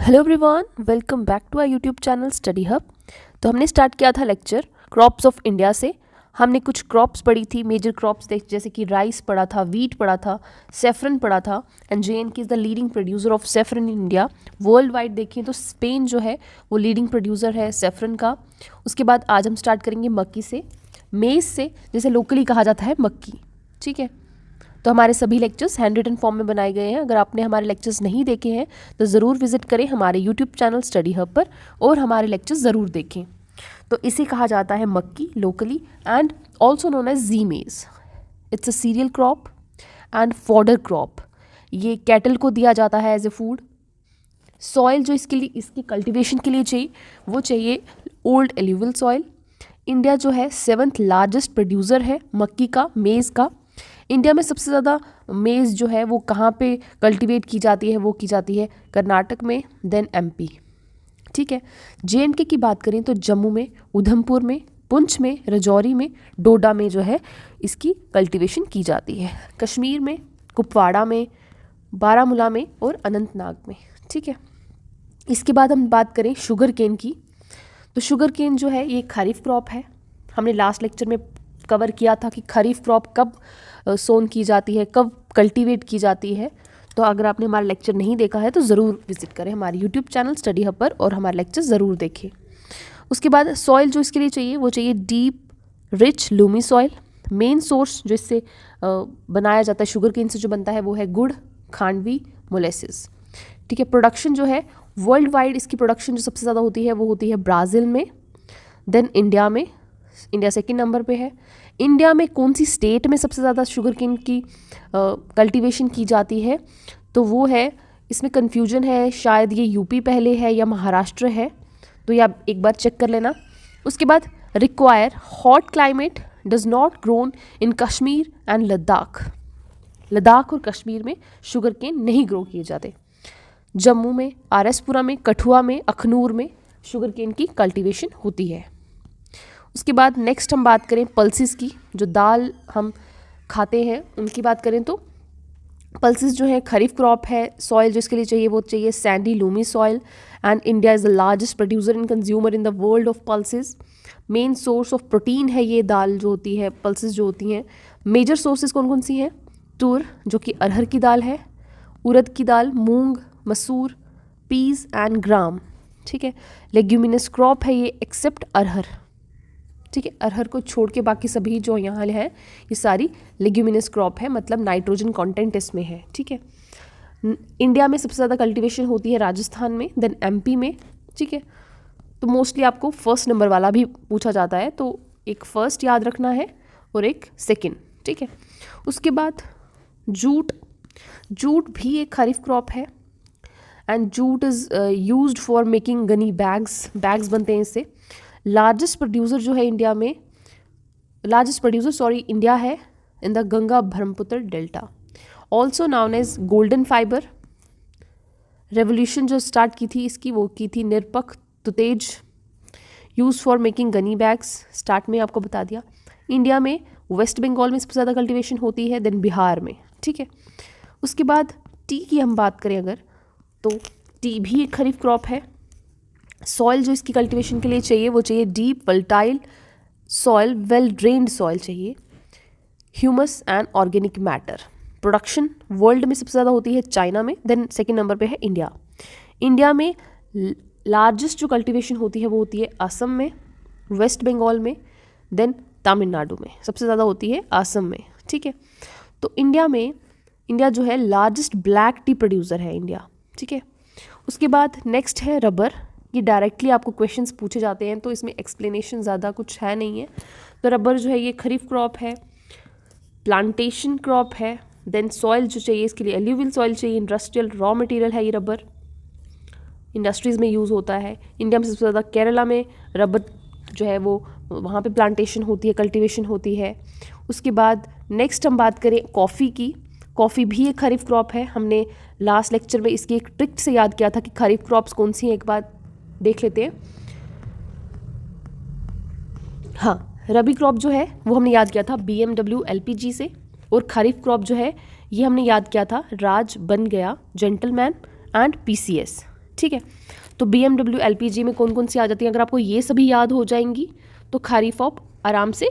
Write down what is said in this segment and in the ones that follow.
Hello everyone, welcome back to our YouTube channel study hub. तो हमने start किया था लेक्चर क्रॉप्स ऑफ इंडिया से। हमने कुछ क्रॉप्स पढ़ी थी, मेजर क्रॉप्स जैसे कि राइस पढ़ा था, वीट पढ़ा था, सेफ्रन पढ़ा था। And JNK is the leading producer of saffron in India. World wide देखें तो स्पेन जो है वो लीडिंग प्रोड्यूसर है सेफ्रन का। उसके बाद आज हम स्टार्ट करेंगे मक्की से, मेज से, जैसे लोकली कहा जाता है मक्की। ठीक है, तो हमारे सभी लेक्चर्स हैंड रिटन फॉर्म में बनाए गए हैं। अगर आपने हमारे लेक्चर्स नहीं देखे हैं तो ज़रूर विजिट करें हमारे यूट्यूब चैनल स्टडी हब पर और हमारे लेक्चर्स ज़रूर देखें। तो इसे कहा जाता है मक्की locally and also known as zea mays. It's a cereal crop and fodder crop. ये कैटल को दिया जाता है एज ए फूड। सॉइल जो इसकी कल्टिवेशन के लिए चाहिए वो चाहिए ओल्ड एल्यूवियल सॉइल। इंडिया जो है 7th लार्जेस्ट प्रोड्यूसर है मक्की का, मेज़ का। इंडिया में सबसे ज़्यादा मेज़ जो है वो कहाँ पे कल्टीवेट की जाती है, वो की जाती है कर्नाटक में, देन MP। ठीक है, JNK की बात करें तो जम्मू में, उधमपुर में, पुंछ में, राजौरी में, डोडा में जो है इसकी कल्टीवेशन की जाती है। कश्मीर में, कुपवाड़ा में, बारामूला में और अनंतनाग में। ठीक है, इसके बाद हम बात करें शुगर केन की। तो शुगर केन जो है ये खरीफ क्रॉप है। हमने लास्ट लेक्चर में कवर किया था कि खरीफ क्रॉप कब सोन की जाती है, कब कल्टीवेट की जाती है। तो अगर आपने हमारा लेक्चर नहीं देखा है तो ज़रूर विजिट करें हमारे यूट्यूब चैनल स्टडी हब पर और हमारे लेक्चर ज़रूर देखें। उसके बाद सॉइल जो इसके लिए चाहिए वो चाहिए deep rich Lumi soil. Main source जो इससे बनाया जाता है, शुगर केन से जो बनता है वो है गुड़, खांडवी, मोलेसिस। ठीक है, प्रोडक्शन जो है वर्ल्ड वाइड इसकी प्रोडक्शन जो सबसे ज़्यादा होती है वो होती है ब्राज़ील में, देन इंडिया में। इंडिया 2nd नंबर पे है। इंडिया में कौन सी स्टेट में सबसे ज़्यादा शुगर केन की कल्टीवेशन की जाती है, तो वो है, इसमें कन्फ्यूजन है, शायद ये यूपी पहले है या महाराष्ट्र है, तो ये आप एक बार चेक कर लेना। उसके बाद require hot climate, does not grown in Kashmir and Ladakh. Ladakh और कश्मीर में शुगर केन नहीं ग्रो किए जाते। जम्मू में, RSपुरा में, कठुआ में, अखनूर में शुगर केन की कल्टीवेशन होती है। उसके बाद नेक्स्ट हम बात करें पल्सिस की, जो दाल हम खाते हैं उनकी बात करें तो पल्सिस जो है खरीफ क्रॉप है। सॉइल जो इसके लिए चाहिए वो चाहिए Sandy Lumi soil and India is the largest producer in consumer in the world of pulses. Main source of protein है ये दाल जो होती है, पल्सिस जो होती हैं। मेजर सोर्सेज कौन कौन सी हैं? तुर जो कि अरहर की दाल है, उड़द की दाल, मूंग, मसूर, पीस एंड ग्राम। ठीक है, लेग्यूमिनस क्रॉप है ये एक्सेप्ट अरहर। ठीक है, अरहर को छोड़ के बाकी सभी जो यहाँ है ये सारी लेग्यूमिनस क्रॉप है, मतलब नाइट्रोजन कंटेंट इसमें है। ठीक है, इंडिया में सबसे ज़्यादा कल्टीवेशन होती है राजस्थान में, देन MP में। ठीक है, तो मोस्टली आपको 1st नंबर वाला भी पूछा जाता है, तो एक 1st याद रखना है और एक 2nd। ठीक है, उसके बाद जूट। जूट भी एक खरीफ क्रॉप है and jute is used for making gunny bags बनते हैं इससे। लार्जेस्ट प्रोड्यूसर जो है इंडिया में, इंडिया है in the Ganga Brahmaputra delta, also known as golden fibre. Revolution जो स्टार्ट की थी इसकी वो की थी निरपख तुतेज, use for making gunny bags, start में आपको बता दिया। इंडिया में वेस्ट बंगाल में सबसे ज़्यादा कल्टीवेशन होती है, देन बिहार में। ठीक है, उसके बाद टी की हम बात करें अगर, तो टी भी एक खरीफ क्रॉप है। सॉइल जो इसकी कल्टीवेशन के लिए चाहिए वो चाहिए deep volatile soil, well drained soil चाहिए, humus and organic matter. Production world में सबसे ज़्यादा होती है चाइना में, देन 2nd नंबर पे है इंडिया। इंडिया में लार्जेस्ट जो कल्टीवेशन होती है वो होती है असम में, वेस्ट बंगाल में, देन तमिलनाडु में सबसे ज़्यादा होती है असम में। ठीक है, तो इंडिया जो है लार्जेस्ट ब्लैक टी प्रोड्यूसर है इंडिया। ठीक है, उसके बाद नेक्स्ट है रबर। ये डायरेक्टली आपको क्वेश्चंस पूछे जाते हैं तो इसमें एक्सप्लेनेशन ज़्यादा कुछ है नहीं है। तो रबर जो है ये खरीफ क्रॉप है, प्लांटेशन क्रॉप है। देन सॉइल जो चाहिए इसके लिए एल्यूवियल सॉइल चाहिए, इंडस्ट्रियल रॉ मटेरियल है ये रबर, इंडस्ट्रीज़ में यूज़ होता है। इंडिया में सबसे ज़्यादा केरला में रबर जो है वो वहाँ पे प्लांटेशन होती है, कल्टीवेशन होती है। उसके बाद नेक्स्ट हम बात करें कॉफ़ी की। कॉफ़ी भी एक खरीफ क्रॉप है। हमने लास्ट लेक्चर में इसकी एक ट्रिक से याद किया था कि खरीफ क्रॉप्स कौन सी हैं, एक बार देख लेते हैं। हाँ, रबी क्रॉप जो है वो हमने याद किया था BMW LPG से, और खरीफ क्रॉप जो है ये हमने याद किया था राज, बन गया, जेंटलमैन एंड PCS। ठीक है। तो BMW LPG में कौन कौन सी आ जाती है, अगर आपको ये सभी याद हो जाएंगी तो खरीफ आप आराम से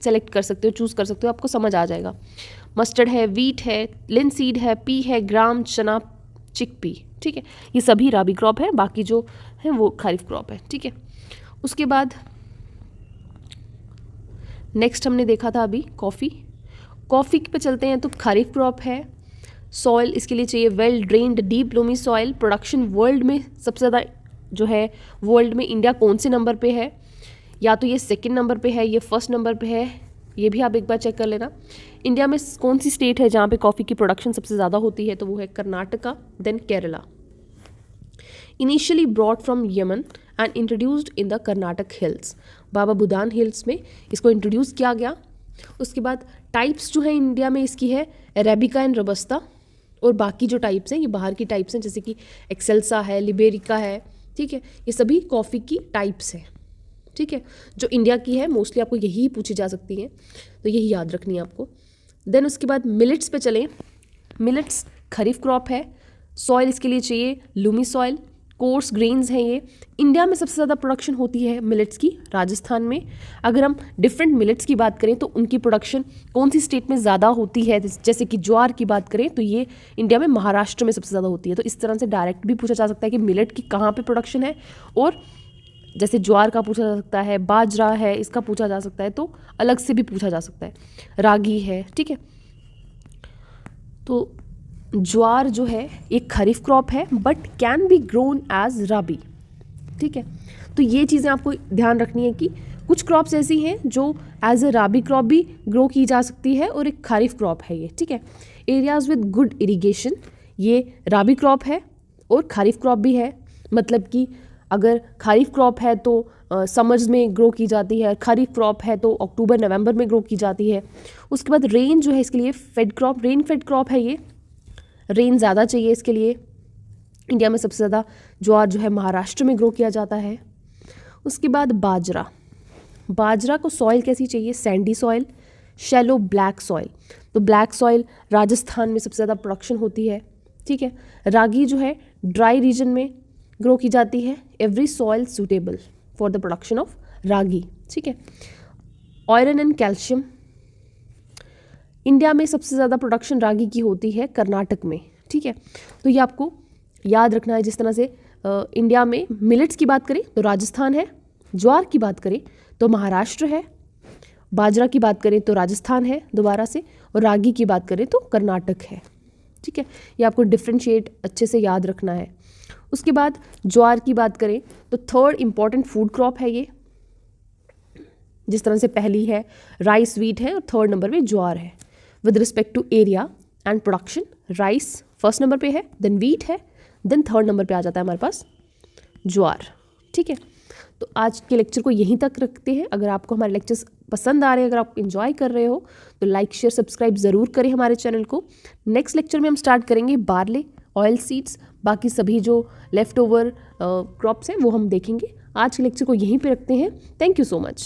सेलेक्ट कर सकते हो, चूज़ कर सकते हो, आपको समझ आ जाएगा। मस्टर्ड है, वीट है, लिनसीड है, पी है, ग्राम, चना, चिकपी, ठीक है, ये सभी राबी क्रॉप है, बाकी जो है वो खरीफ क्रॉप है, ठीक है। उसके बाद नेक्स्ट हमने देखा था अभी कॉफ़ी पे चलते हैं। तो खरीफ क्रॉप है। सॉइल इसके लिए चाहिए well drained deep Lumi soil. Production world में सबसे ज़्यादा जो है, वर्ल्ड में इंडिया कौन से नंबर पे है, या तो ये सेकंड नंबर पे है, ये फर्स्ट नंबर पे है, ये भी आप एक बार चेक कर लेना। इंडिया में कौन सी स्टेट है जहाँ पे कॉफ़ी की प्रोडक्शन सबसे ज़्यादा होती है, तो वो है Karnataka, then Kerala. Initially brought from Yemen and introduced in the Karnataka hills, Baba Budan hills में इसको इंट्रोड्यूस किया गया। उसके बाद टाइप्स जो है इंडिया में इसकी है अरेबिका एंड रोबस्ता, और बाकी जो टाइप्स हैं ये बाहर की टाइप्स हैं, जैसे कि एक्सेल्सा है, लिबेरिका है, ठीक है, ये सभी कॉफ़ी की टाइप्स हैं, ठीक है। जो इंडिया की है मोस्टली आपको यही पूछी जा सकती हैं, तो यही याद रखनी है आपको। देन उसके बाद मिलेट्स पे चलें। मिलेट्स खरीफ क्रॉप है। सॉइल इसके लिए चाहिए लूमी सॉइल, कोर्स ग्रेन्स हैं ये। इंडिया में सबसे ज़्यादा प्रोडक्शन होती है मिलेट्स की राजस्थान में। अगर हम डिफरेंट मिलेट्स की बात करें तो उनकी प्रोडक्शन कौन सी स्टेट में ज़्यादा होती है, जैसे कि ज्वार की बात करें तो ये इंडिया में महाराष्ट्र में सबसे ज़्यादा होती है। तो इस तरह से डायरेक्ट भी पूछा जा सकता है कि मिलेट की कहाँ पे प्रोडक्शन है, और जैसे ज्वार का पूछा जा सकता है, बाजरा है, इसका पूछा जा सकता है, तो अलग से भी पूछा जा सकता है, रागी है, ठीक है। तो ज्वार जो है एक खरीफ क्रॉप है but can be grown as rabi, ठीक है। तो ये चीज़ें आपको ध्यान रखनी है कि कुछ क्रॉप्स ऐसी हैं जो एज ए राबी क्रॉप भी ग्रो की जा सकती है, और एक खरीफ क्रॉप है ये, ठीक है। एरियाज़ विद गुड इरिगेशन, ये राबी क्रॉप है और खरीफ क्रॉप भी है। मतलब कि अगर खरीफ क्रॉप है तो समर्स में ग्रो की जाती है, खरीफ क्रॉप है तो अक्टूबर नवंबर में ग्रो की जाती है। उसके बाद रेन जो है इसके लिए fed crop, rain fed crop है ये, रेन ज़्यादा चाहिए इसके लिए। इंडिया में सबसे ज़्यादा ज्वार जो है महाराष्ट्र में ग्रो किया जाता है। उसके बाद बाजरा को सॉइल कैसी चाहिए, Sandy soil, shallow black soil. तो ब्लैक सॉइल राजस्थान में सबसे ज़्यादा प्रोडक्शन होती है, ठीक है। रागी जो है ड्राई रीजन में ग्रो की जाती है। Every soil suitable for the production of ragi, ठीक है। आयरन एंड कैल्शियम, इंडिया में सबसे ज़्यादा प्रोडक्शन रागी की होती है कर्नाटक में, ठीक है। तो ये आपको याद रखना है। जिस तरह से इंडिया में मिलेट्स की बात करें तो राजस्थान है, ज्वार की बात करें तो महाराष्ट्र है, बाजरा की बात करें तो राजस्थान है दोबारा से, और रागी की बात करें तो कर्नाटक है, ठीक है। ये आपको डिफ्रेंशिएट अच्छे से याद रखना है। उसके बाद ज्वार की बात करें तो थर्ड इम्पॉर्टेंट फूड क्रॉप है ये। जिस तरह से पहली है राइस, वीट है, और थर्ड नंबर पे ज्वार है। With respect to area and production, rice first number पे है, देन वीट है, देन थर्ड नंबर पे आ जाता है हमारे पास ज्वार, ठीक है। तो आज के लेक्चर को यहीं तक रखते हैं। अगर आपको हमारे लेक्चर्स पसंद आ रहे हैं, अगर आप इन्जॉय कर रहे हो तो लाइक शेयर सब्सक्राइब ज़रूर करें हमारे चैनल को। नेक्स्ट लेक्चर में हम स्टार्ट करेंगे बार्ले, ऑयल सीड्स, बाकी सभी जो लेफ़्ट ओवर क्रॉप्स हैं वो हम देखेंगे। आज के लेक्चर को यहीं पे रखते हैं। Thank you so much.